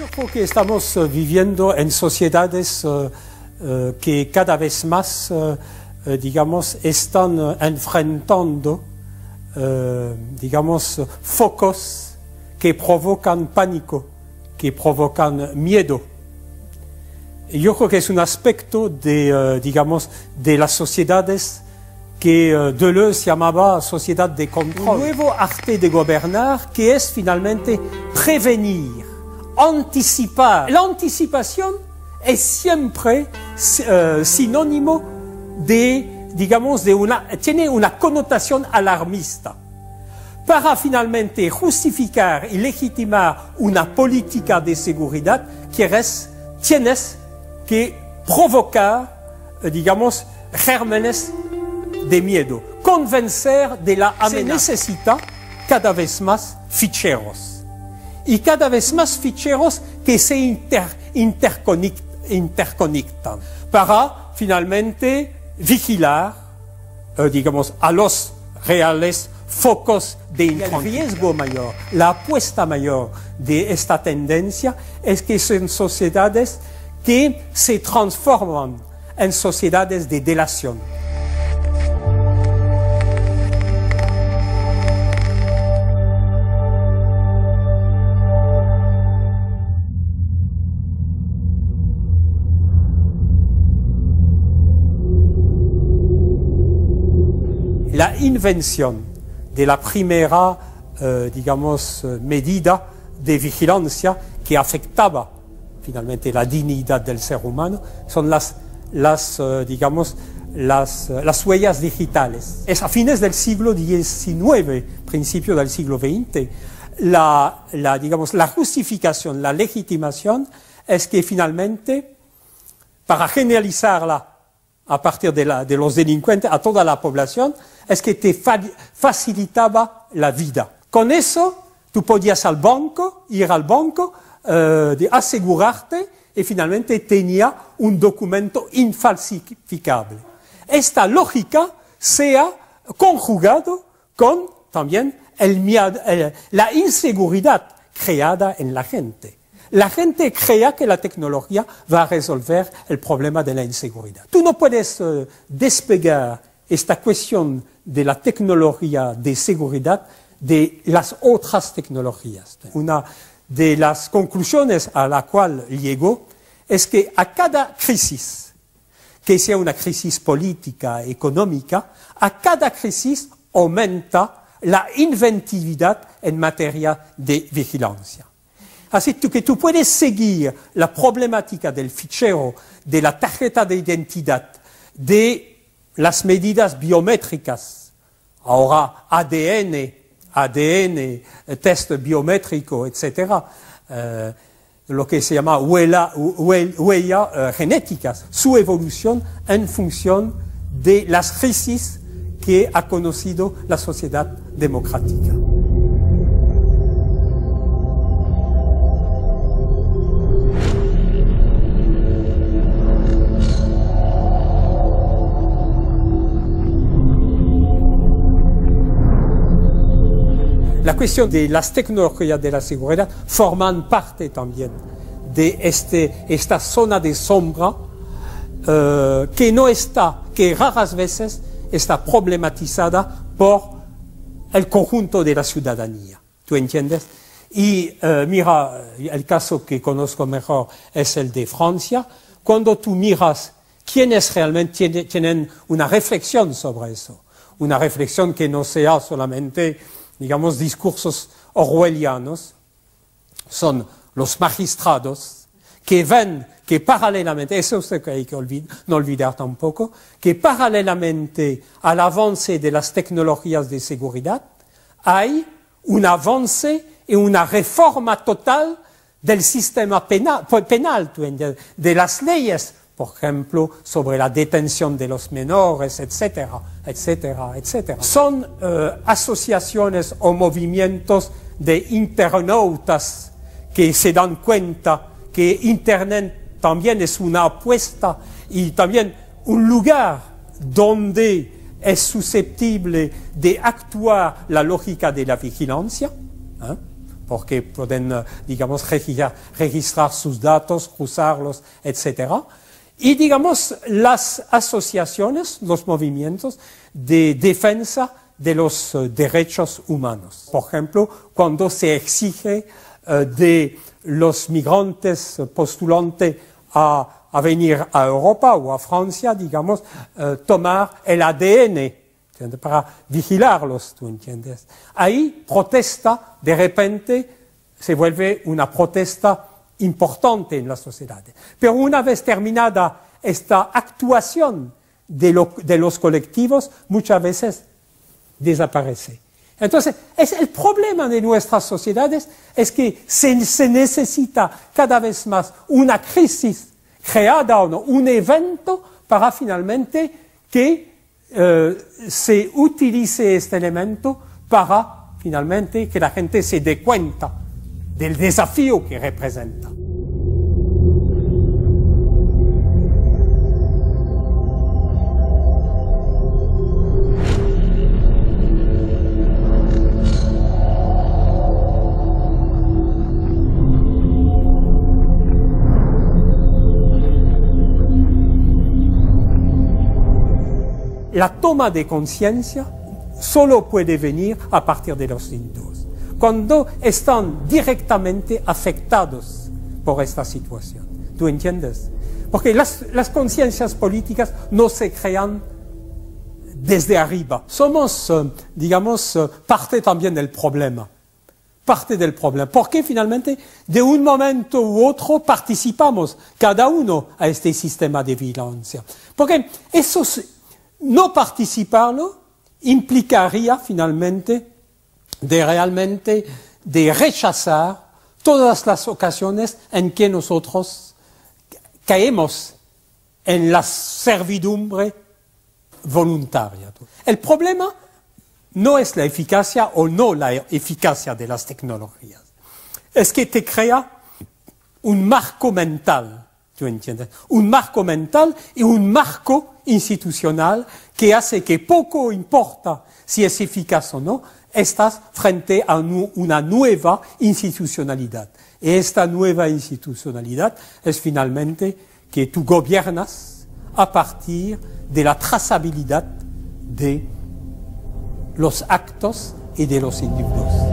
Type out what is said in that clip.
Yo creo que estamos viviendo en sociedades que cada vez más, digamos, están enfrentando, digamos, focos que provocan pánico, que provocan miedo. Yo creo que es un aspecto de, digamos, de las sociedades que Deleuze llamaba sociedad de control. Un nuevo arte de gobernar que es finalmente prevenir, anticipar. La anticipación es siempre sinónimo de, digamos, tiene una connotación alarmista. Para finalmente justificar y legitimar una política de seguridad, tienes que provocar, digamos, gérmenes de miedo, convencer de la amenaza. Se necesita cada vez más ficheros. Y cada vez más ficheros que se interconectan para finalmente vigilar, digamos, a los reales focos de influencia. El riesgo mayor, la apuesta mayor de esta tendencia es que son sociedades que se transforman en sociedades de delación. La invención de la primera, digamos, medida de vigilancia que afectaba finalmente la dignidad del ser humano son las huellas digitales. Es a fines del siglo XIX, principio del siglo XX, la justificación, la legitimación es que finalmente, para generalizarla a partir de los delincuentes a toda la población, es que te facilitaba la vida. Con eso, tú podías ir al banco, asegurarte y finalmente tenía un documento infalsificable. Esta lógica se ha conjugado con también la inseguridad creada en la gente. La gente crea que la tecnología va a resolver el problema de la inseguridad. Tú no puedes despegar esta cuestión de la tecnología de seguridad de las otras tecnologías. Una de las conclusiones a la cual llegó es que a cada crisis, que sea una crisis política, económica, a cada crisis aumenta la inventividad en materia de vigilancia. Así que tú puedes seguir la problemática del fichero, de la tarjeta de identidad, de las medidas biométricas, ahora ADN, test biométrico, etc., lo que se llama huella genéticas, su evolución en función de las crisis que ha conocido la sociedad democrática. La cuestión de las tecnologías de la seguridad forman parte también de esta zona de sombra que raras veces está problematizada por el conjunto de la ciudadanía. ¿Tú entiendes? Y mira, el caso que conozco mejor es el de Francia. Cuando tú miras quiénes realmente tienen una reflexión sobre eso, una reflexión que no sea solamente, digamos, discursos orwellianos, son los magistrados que ven que paralelamente, eso es lo que hay que no olvidar tampoco, que paralelamente al avance de las tecnologías de seguridad hay un avance y una reforma total del sistema penal, de las leyes, por ejemplo, sobre la detención de los menores, etcétera, etcétera, etcétera. Son asociaciones o movimientos de internautas que se dan cuenta que Internet también es una apuesta y también un lugar donde es susceptible de actuar la lógica de la vigilancia. porque pueden, digamos, registrar sus datos, cruzarlos, etc. Y, digamos, las asociaciones, los movimientos de defensa de los derechos humanos. Por ejemplo, cuando se exige de los migrantes postulantes a venir a Europa o a Francia, digamos, tomar el ADN para vigilarlos, ¿tú entiendes? Ahí protesta, de repente se vuelve una protesta importante en la sociedad. Pero una vez terminada esta actuación de los colectivos, muchas veces desaparece. Entonces, el problema de nuestras sociedades es que se necesita cada vez más una crisis creada o no, un evento para finalmente que se utilice este elemento para finalmente que la gente se dé cuenta del desafío que representa. La toma de conciencia solo puede venir a partir de los individuos, cuando están directamente afectados por esta situación. ¿Tú entiendes? Porque las conciencias políticas no se crean desde arriba. Somos, digamos, parte también del problema. Parte del problema. Porque finalmente, de un momento u otro, participamos cada uno a este sistema de violencia. Porque eso no participarlo implicaría finalmente realmente de rechazar todas las ocasiones en que nosotros caemos en la servidumbre voluntaria. El problema no es la eficacia o no la eficacia de las tecnologías, es que te crea un marco mental. ¿Tú entiendes? Un marco mental y un marco institucional que hace que poco importa si es eficaz o no, estás frente a una nueva institucionalidad. Y esta nueva institucionalidad es finalmente que tú gobiernas a partir de la trazabilidad de los actos y de los individuos.